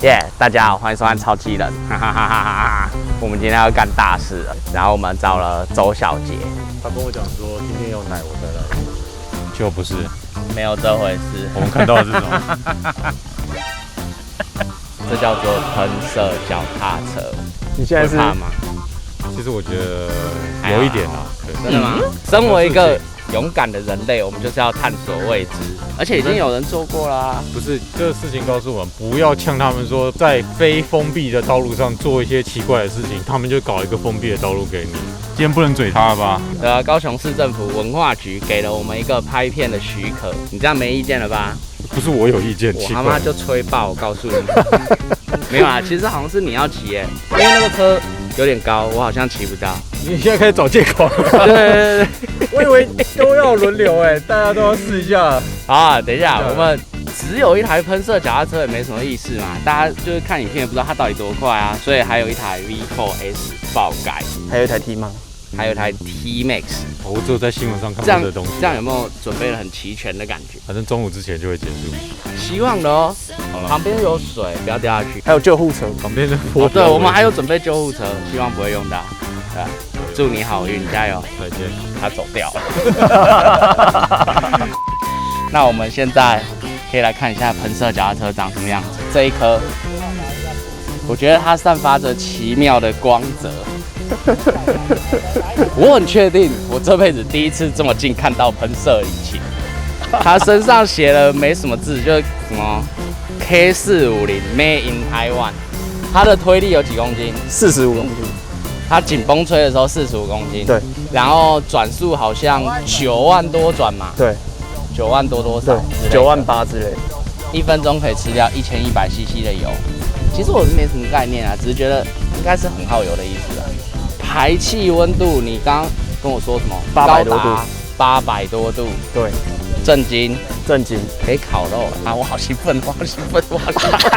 耶！大家好，欢迎收看超级人，哈哈哈哈哈！我们今天要干大事了，然后我们找了周小姐，她跟我讲说今天有奶我才来，就不是，没有这回事。我们看到的是什么？这叫做喷射脚踏车。你现在是怕吗？其实我觉得有一点啊，真的吗？身为一个勇敢的人类，我们就是要探索未知，而且已经有人做过啦。不是这个事情告诉我们，不要呛他们说在非封闭的道路上做一些奇怪的事情，他们就搞一个封闭的道路给你。今天不能嘴他了吧？高雄市政府文化局给了我们一个拍片的许可，你这样没意见了吧？不是我有意见，我他妈就吹爆！我告诉你，没有啦，其实好像是你要骑耶，因为那个车有点高，我好像骑不到。你现在开始找借口了？对，我以为都要轮流大家都要试一下。好啊，等一下，我们只有一台喷射脚踏车也没什么意思嘛，大家就是看影片也不知道它到底多快啊，所以还有一台 V4S 爆改，还有一台 T 吗？还有一台 T Max。我只有在新闻上看过这个东西。这样有没有准备的很齐全的感觉？反正中午之前就会结束。希望的哦。旁边有水，不要掉下去。还有救护车，旁边的对，我们还有准备救护车，希望不会用到。对啊，祝你好运，加油！再见。他走掉了。那我们现在可以来看一下喷射脚踏车长什么样子。这一颗，我觉得它散发着奇妙的光泽。我很确定，我这辈子第一次这么近看到喷射引擎。它身上写了没什么字，就是什么 K450 Made in Taiwan。它的推力有几公斤？45公斤。它紧绷吹的时候45公斤。对。然后转速好像9万多转嘛。对。9万多多少？9万8之类的。1分钟可以吃掉1100 CC 的油。其实我是没什么概念啊，只是觉得应该是很耗油的意思啊。排气温度，你刚刚跟我说什么？800多度。800多度。对。震惊。可以烤肉啊！我好兴奋，我好兴奋，我好兴奋。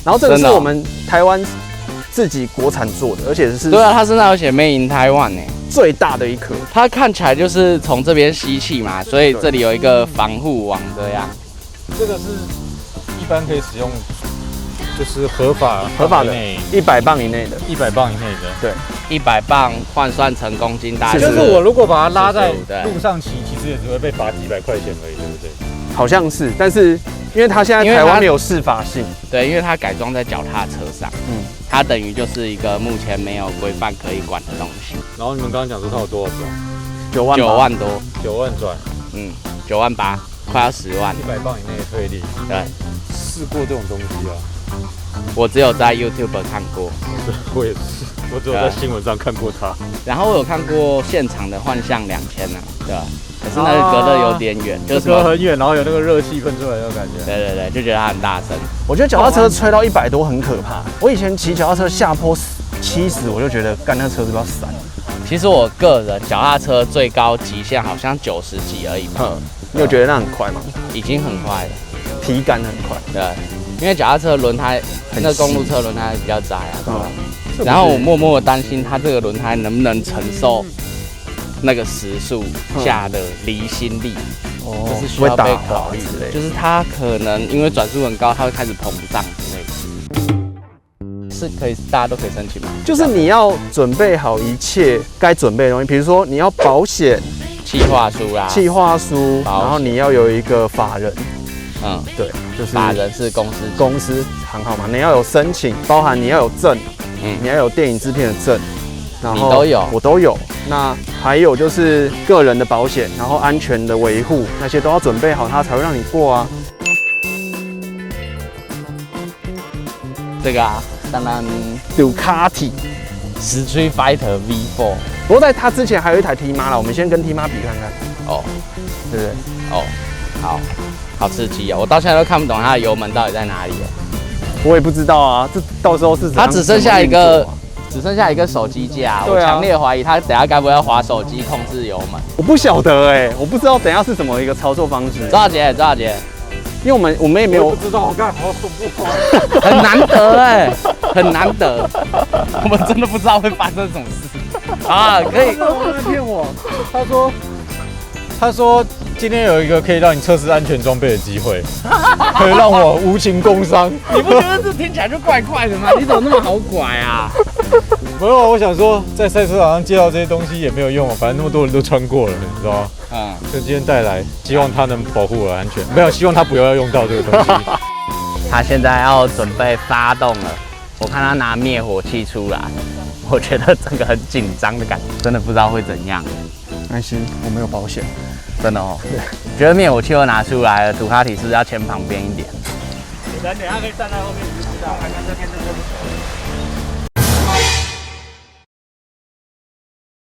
然后这个是我们台湾自己国产做的，而且是对啊，它身上有写 Made in Taiwan 呢，最大的一颗。它看起来就是从这边吸气嘛，所以这里有一个防护网这样。这个是一般可以使用，就是合法的100磅以内的，100磅以内的。对，100磅换算成公斤大概就是我如果把它拉在路上骑，其实也只会被罚几百块钱而已，对不对？好像是，但是因为它现在台湾没有适法性，对，因为它改装在脚踏车上，它等于就是一个目前没有规范可以管的东西。然后你们刚刚讲说它有多少转？9万多，9万转，9万8，快要10万。100磅以内的推力，对，试过这种东西啊？我只有在 YouTube 看过，我也是，我只有在新闻上看过它。然后我有看过现场的幻象2000啊，对吧？可是那个隔得有点远，就是隔很远，然后有那个热气喷出来的感觉。对，就觉得它很大声。我觉得脚踏车吹到100多很可怕。我以前骑脚踏车下坡70，我就觉得干那车是不是要散？其实我个人脚踏车最高极限好像90几而已。你有觉得那很快吗？已经很快了，体感很快。对，因为脚踏车轮胎，那公路车轮胎比较窄啊，对吧？然后我默默的担心它这个轮胎能不能承受那个时速下的离心力，这是需要被考虑的。就是它可能因为转速很高，它会开始膨胀之类的。是可以，大家都可以申请吗？就是你要准备好一切该准备的东西，比如说你要保险、企划书啦，然后你要有一个法人。对，就是法人是公司行号嘛，你要有申请，包含你要有证，你要有电影制片的证，然后你都有，我都有。那还有就是个人的保险，然后安全的维护那些都要准备好，它才会让你过啊。这个啊，当然杜卡迪 Street Fighter V4。不过在它之前还有一台 T 妈啦，我们先跟 T 妈比看看。对不对？好刺激哦！我到现在都看不懂它的油门到底在哪里。我也不知道啊，这到时候是它只剩下一个手机架，我强烈怀疑它等下该不会要滑手机控制油门？我不晓得我不知道等下是怎么一个操作方式。周小姐，因为我们也没有，我不知道，我刚才好恐怖，很难得很难得，我们真的不知道会发生什么事啊！可以，他在骗我，他说今天有一个可以让你测试安全装备的机会，可以让我无情工伤。你不觉得这听起来就怪怪的吗？你怎么那么好拐啊？没有，我想说在赛车场上介绍这些东西也没有用啊，反正那么多人都穿过了，你知道吗？就今天带来，希望它能保护我的安全，没有希望它不要用到这个东西。他现在要准备发动了，我看他拿灭火器出来，我觉得整个很紧张的感觉，真的不知道会怎样。安心，我们有保险。真的哦。对。觉得灭火器都拿出来了，杜卡迪是不是要牵旁边一点？等一下可以站在后面，知道看看这边这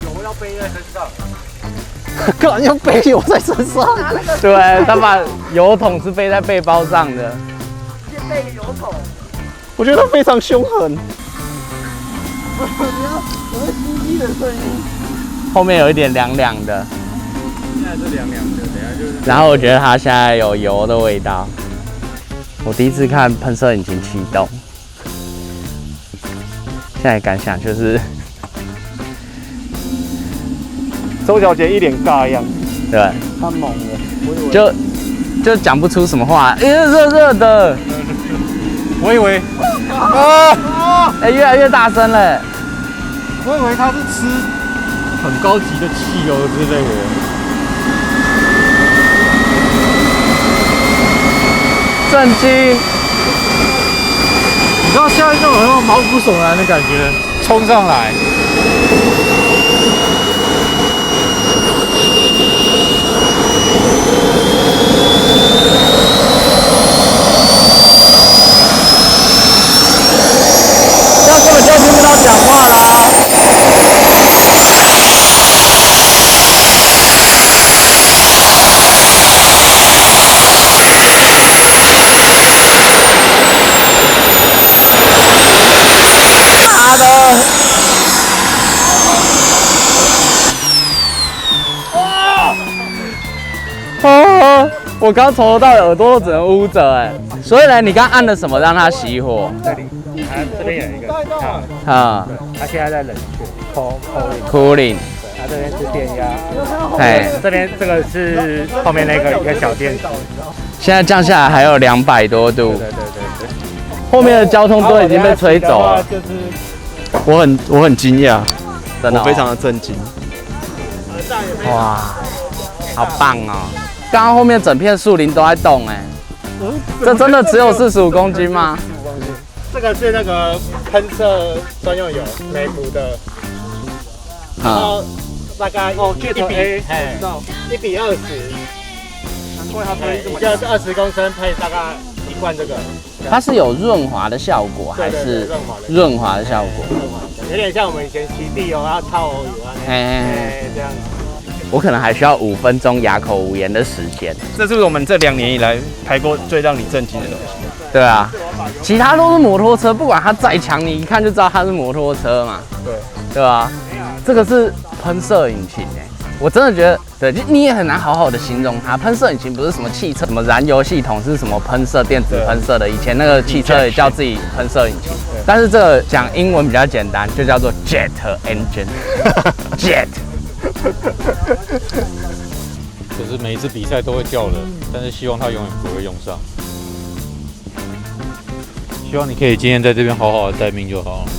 边。油要背在身上。干嘛要背油在身上？对，他把油桶是背在背包上的。先背个油桶。我觉得非常凶狠。有司机的声音。后面有一点凉凉的。现在是凉凉的，等下就是。然后我觉得它现在有油的味道。我第一次看喷射引擎启动，现在感想就是。周小姐一脸尬样，对，她猛了，就讲不出什么话，热热的，我以为越来越大声了，我以为他是吃很高级的汽油之类的。震惊！你知道现在这种很毛骨悚然的感觉，冲上来。这根本就听不到讲话啦！妈的！我刚从头到尾耳朵都只能捂着哎，所以呢，你刚按了什么让它熄火？这边有一个啊，它现在在冷却 ，cooling， 它这边是电压，哎，这边这个是后面那个一个小电池，现在降下来还有200多度，对，后面的交通都已经被吹走了，我很惊讶，真的，我非常的震惊。哇，好棒哦！刚刚后面整片树林都在动哎，这真的只有45公斤吗？这个是那个喷射专用油，美孚的，然后大概1比20，难怪它配这么，就是20公升配大概1罐这个。它是有润滑的效果，还是润滑的效果？有点像我们以前骑地油要套油啊，这样子。我可能还需要5分钟哑口无言的时间。这是不是我们这2年以来拍过最让你震惊的东西？对啊，其他都是摩托车，不管它再强，你一看就知道它是摩托车嘛。对吧？这个是喷射引擎哎，我真的觉得，对，你也很难好好的形容它。喷射引擎不是什么汽车什么燃油系统，是什么喷射电子喷射的。以前那个汽车也叫自己喷射引擎，但是这个讲英文比较简单，就叫做 jet engine，jet。就是每一次比赛都会掉人，但是希望他永远不会用上。希望你可以今天在这边好好的待命就好了。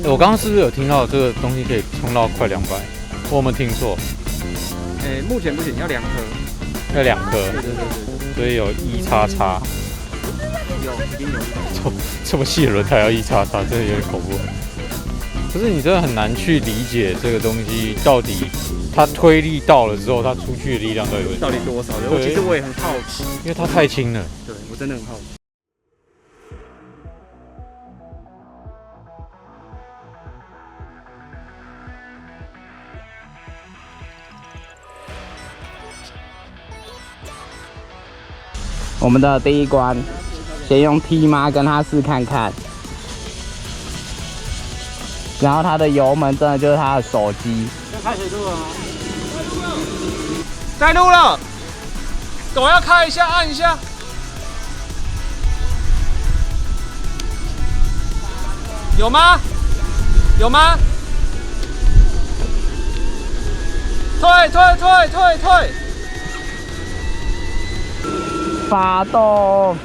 我刚刚是不是有听到这个东西可以冲到快200？我有没有听错？目前不行，要2颗。要2颗。对，所以有1XX。一定有。这么细的轮胎要1XX，真的有点恐怖。可是你真的很难去理解这个东西到底它推力到了之后，它出去的力量到底多少？其实我也很好奇，因为它太轻了。对，我真的很好奇。我们的第一关，先用 T 妈跟他试看看。然后它的油门真的就是它的手机。开始录了吗？在录了，狗要开一下，按一下。有吗？有吗？退！发动。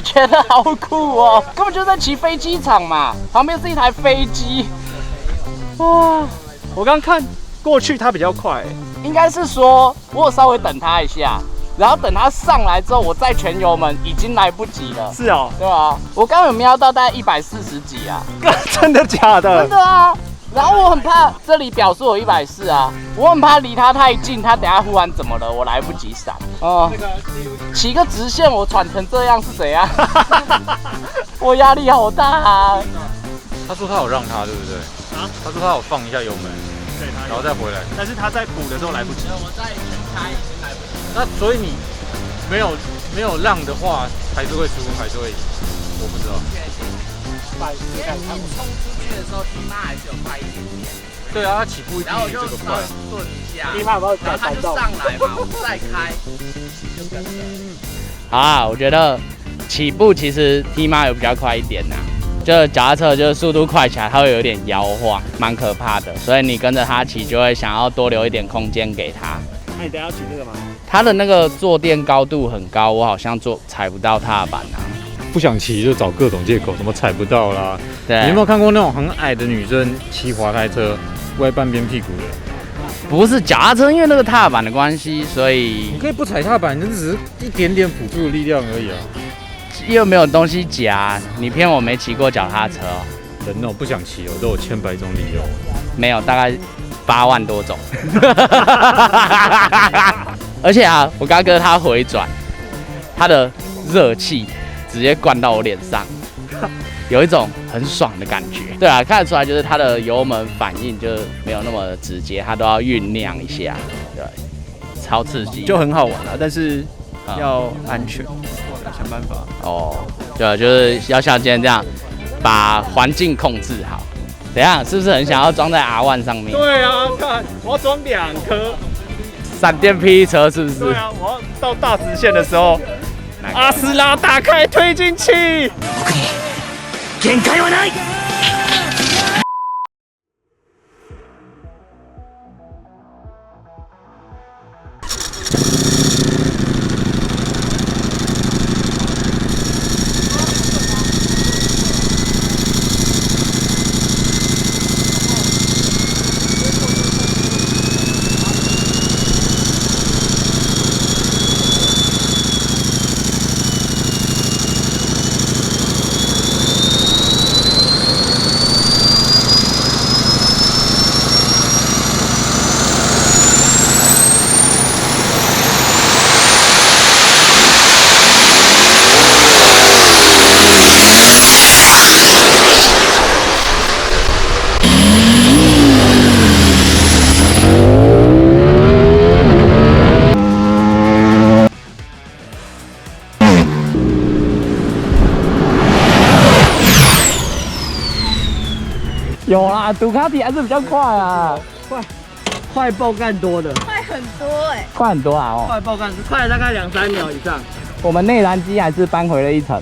觉得好酷哦，根本就在骑飞机场嘛，旁边是一台飞机。哇，我刚看过去它比较快，应该是说我有稍微等他一下，然后等他上来之后，我再全油门已经来不及了。是哦，对吧？我刚刚有瞄到大概140几啊，真的假的？真的啊。然后我很怕这里表示我140啊，我很怕离他太近，他等下忽然怎么了，我来不及闪。哦，骑个直线我喘成这样是怎样？我压力好大啊。他说他有让他，对不对？啊？他说他有放一下油门，对，然后再回来。但是他在补的时候来不及。我在全开已经来不及。那所以你没有让的话，还是会输，还是会赢？我不知道。因为你冲出去的时候，提妈还是有快一点点。对啊，他起步一定比这个快。顿一下，提妈有没有然后他就上来嘛，我再开就跟着。啊，我觉得起步其实提妈有比较快一点呐。就脚踏车就是速度快起来，它会有点摇晃，蛮可怕的。所以你跟着它骑，就会想要多留一点空间给它。那你等下要骑这个吗？它的那个坐垫高度很高，我好像踩不到踏板啊。不想骑就找各种借口，什么踩不到啦。对，你有没有看过那种很矮的女生骑滑胎车，歪半边屁股的？不是脚踏车，因为那个踏板的关系，所以你可以不踩踏板，这只是一点点辅助的力量而已啊。又没有东西夹，你骗我没骑过脚踏车哦？人哦，不想骑哦，都有千百种理由。没有，大概8万多种。而且啊，我刚跟他回转，他的热气直接灌到我脸上，有一种很爽的感觉。对啊，看得出来就是它的油门反应就没有那么直接，它都要酝酿一下，对，超刺激，就很好玩啊，但是要安全，想办法。哦，对，就是要像今天这样，把环境控制好。怎样？是不是很想要装在 R1 上面？对啊，看我要装2颗闪电霹雳车是不是？对啊，我要到大直线的时候，阿斯拉打开推进器。限界はない。有啦，杜卡迪还是比较快啊，快爆干多的，快很多哎、快很多啊哦。快爆干快了大概2-3秒以上。我们内燃机还是搬回了一层。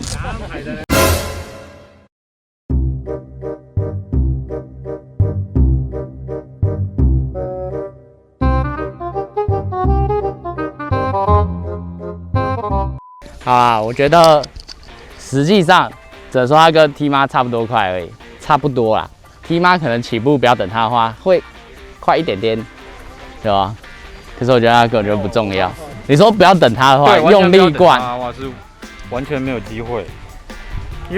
好啊，我觉得实际上只能说它跟 T 妈差不多快而已，差不多啦。T 妈可能起步不要等它的话，会快一点点，对吧？可是我觉得它根本就不重要。你说不要等它的话，用力灌，哇是完全没有机会。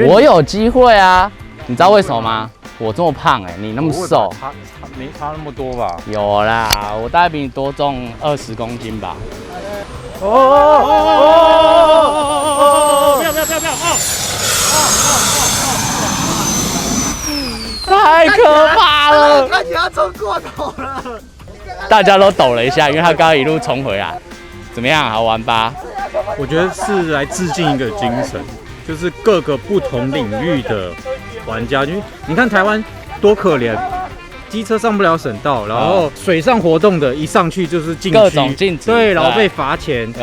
我有机会啊，你知道为什么吗？我这么胖你那么瘦，没差那么多吧？有啦，我大概比你多重20公斤吧。不要！太可怕了！看起来冲过头了。大家都抖了一下，因为他刚刚一路冲回来。怎么样，好玩吧？我觉得是来致敬一个精神，就是各个不同领域的玩家。因为你看台湾多可怜，机车上不了省道，然后水上活动的一上去就是禁区，各种禁止，对，然后被罚钱，对，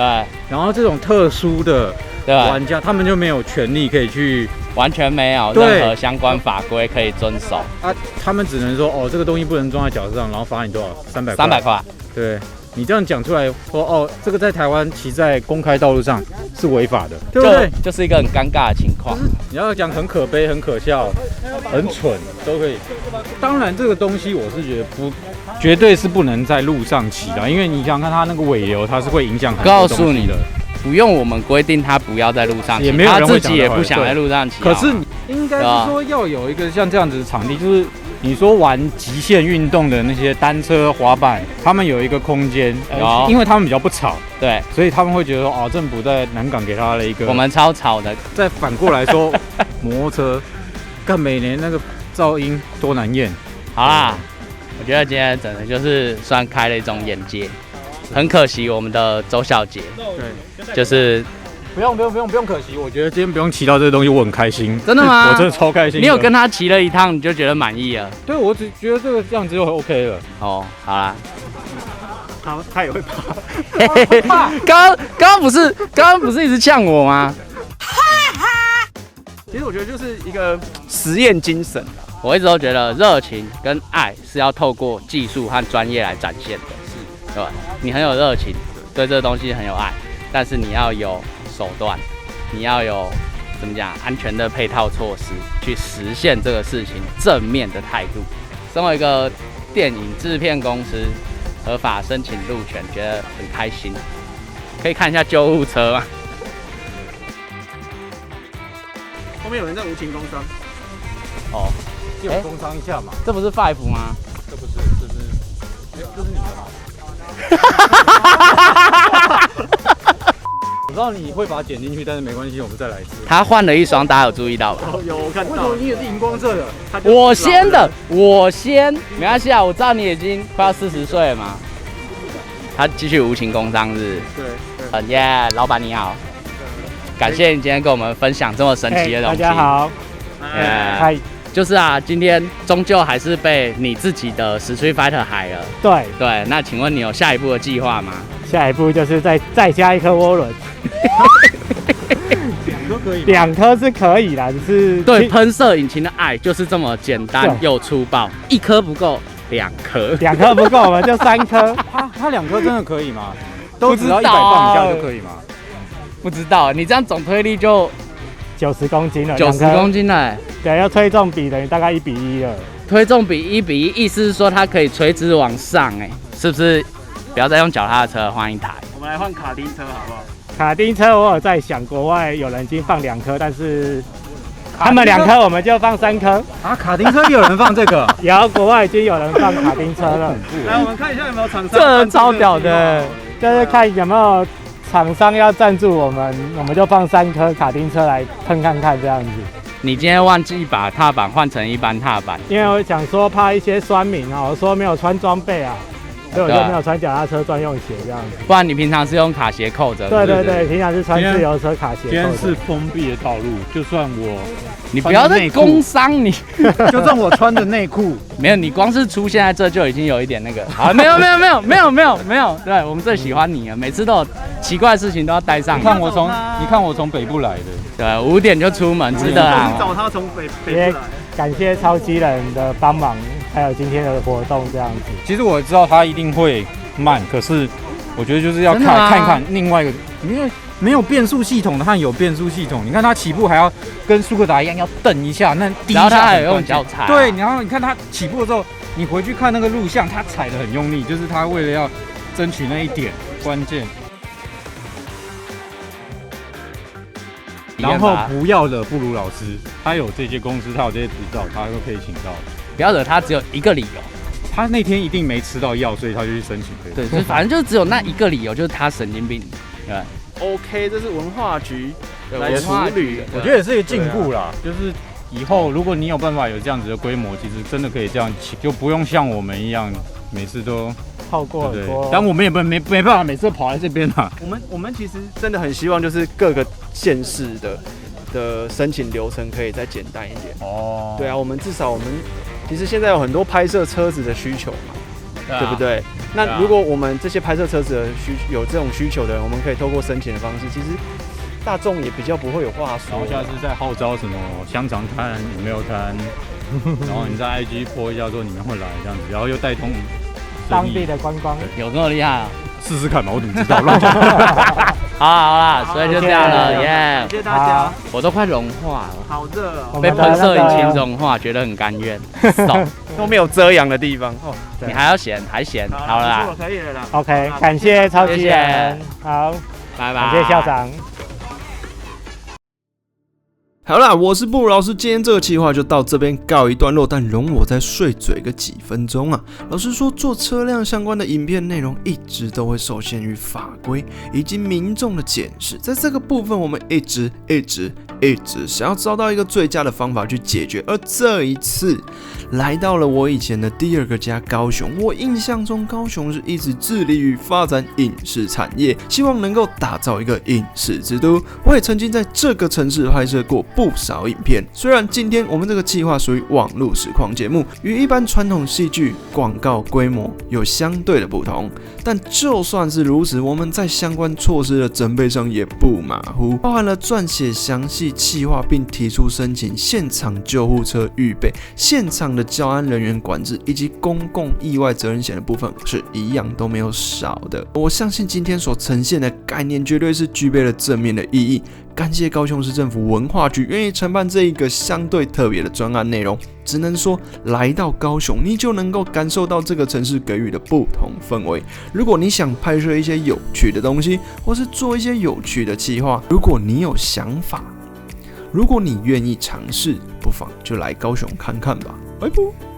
然后这种特殊的玩家，他们就没有权利可以去。完全没有任何相关法规可以遵守啊！他们只能说哦，这个东西不能装在脚上，然后罚你多少？300块。对，你这样讲出来说哦，这个在台湾骑在公开道路上是违法的，对不对？就是一个很尴尬的情况。你要讲很可悲、很可笑、很蠢都可以。当然，这个东西我是觉得绝对是不能在路上骑的，因为你想看它那个尾流，它是会影响很多东西的。不用我们规定他不要在路上骑，也没有人会他自己也不想在路上骑。可是应该是说要有一个像这样子的场地，就是你说玩极限运动的那些单车、滑板，他们有一个空间，因为他们比较不吵，对，所以他们会觉得说哦，政府在南港给他了一个，我们超吵的。再反过来说，摩托车，看每年那个噪音多难验。好啦，我觉得今天真的就是算开了一种眼界。很可惜，我们的周小姐，对，就是不用可惜。我觉得今天不用骑到这个东西，我很开心。真的吗？我真的超开心。你有跟他骑了一趟，你就觉得满意了？对，我只觉得这个样子就 OK 了。哦，好啦，他也会怕。刚刚不是一直呛我吗？其实我觉得就是一个实验精神。我一直都觉得热情跟爱是要透过技术和专业来展现的。对吧？你很有热情，对这个东西很有爱，但是你要有手段，你要有怎么讲安全的配套措施，去实现这个事情正面的态度。身为一个电影制片公司，合法申请路权，觉得很开心。可以看一下救护车吗？后面有人在无情工伤。哦，就工伤一下嘛。这不是 Five 吗？这不是，这是你的吗？我知道你会把它剪进去，但是没关系，我们再来一次。他换了一双，大家有注意到吧？有，我看到。为什么你也是荧光色的？我先，没关系啊，我知道你已经快要40岁了嘛。他继续无情工伤日。对。耶，老板你好，感谢你今天跟我们分享这么神奇的东西。大家好。嗨。就是啊，今天终究还是被你自己的Street Fighter害了。对，那请问你有下一步的计划吗？下一步就是再加一颗涡轮。2颗可以吗？2颗是可以的，只是对喷射引擎的爱就是这么简单又粗暴，1颗不够，2颗。2颗不够，我们就3颗。它2颗真的可以吗？都只要100磅以下就可以吗？不知道，你这样总推力就90公斤了，90公斤了。对，要推重比等于大概1比1了。推重比1比1，意思是说它可以垂直往上，是不是？不要再用脚踏车，换一台。我们来换卡丁车好不好？卡丁车我有在想，国外有人已经放2颗，但是他们2颗，我们就放3颗。啊，卡丁车有人放这个？有，国外已经有人放卡丁车了。来，我们看一下有没有厂商。这超屌的，就是看有没有厂商要赞助我们，我们就放3颗卡丁车来喷看看这样子。你今天忘记把踏板换成一般踏板，因为我想说怕一些酸民啊，我说没有穿装备啊，所以我就没有穿脚踏车专用鞋这样子。不然你平常是用卡鞋扣着？对，平常是穿自由车卡鞋扣着。今天是封闭的道路，就算我你不要再工伤你，就算我穿的内裤没有，你光是出现在这就已经有一点那个。好，没有，对我们最喜欢你了，每次都有奇怪的事情都要带上。你看我从北部来的，对，5点就出门，值得啊。找他从北部来。感谢超级人的帮忙，还有今天的活动这样子。其实我知道他一定会慢，可是我觉得就是要看一看另外一个，因为没有变速系统的和有变速系统，你看它起步还要跟苏格达一样要蹬一下，那第一下然后它还有用脚踩、对，然后你看它起步的时候，你回去看那个录像，它踩得很用力，就是它为了要争取那一点关键。然后不要惹不如老师，他有这些公司，他有这些执照，他都可以请到。不要惹他，只有一个理由。他那天一定没吃到药，所以他就去申请这个。对，反正就只有那一个理由，就是他神经病。对 ，OK， 这是文化局来处理，我觉得也是一个进步啦。就是以后如果你有办法有这样子的规模，其实真的可以这样骑，就不用像我们一样每次都泡过很多。但我们也没办法每次都跑来这边啦。我们其实真的很希望就是各个县市的申请流程可以再简单一点。哦，对啊，我们至少其实现在有很多拍摄车子的需求嘛，对不对？那如果我们这些拍摄车子的有这种需求的人，我们可以透过申请的方式，其实大众也比较不会有话说。然后下次再号召什么香肠摊、饮料摊，然后你在 IG po一下说你们会来这样子，然后又带动当地的观光，有这么厉害啊？试试看嘛，我怎么知道？乱讲。好啦，所以就这样了，耶！谢谢大家，我都快融化了，好热哦，被喷射引擎融化，觉得很甘愿，都没有遮阳的地方哦。你还要嫌，还嫌，好了啦，可以了啦。OK， 感谢超级人，好，拜拜，感谢校长。好啦，我是布鲁老师，今天这个计划就到这边告一段落，但容我再碎嘴个几分钟啊。老实说，做车辆相关的影片内容一直都会受限于法规以及民众的检视，在这个部分我们一直想要找到一个最佳的方法去解决，而这一次来到了我以前的第二个家高雄，我印象中高雄是一直致力于发展影视产业，希望能够打造一个影视之都。我也曾经在这个城市拍摄过不少影片，虽然今天我们这个计划属于网络实况节目，与一般传统戏剧广告规模有相对的不同，但就算是如此，我们在相关措施的准备上也不马虎，包含了撰写详细企划并提出申请、现场救护车预备、现场的交安人员管制以及公共意外责任险的部分是一样都没有少的。我相信今天所呈现的概念绝对是具备了正面的意义。感谢高雄市政府文化局愿意承办这一个相对特别的专案内容，只能说来到高雄，你就能够感受到这个城市给予的不同氛围。如果你想拍摄一些有趣的东西，或是做一些有趣的企划，如果你有想法，如果你愿意尝试，不妨就来高雄看看吧。拜拜。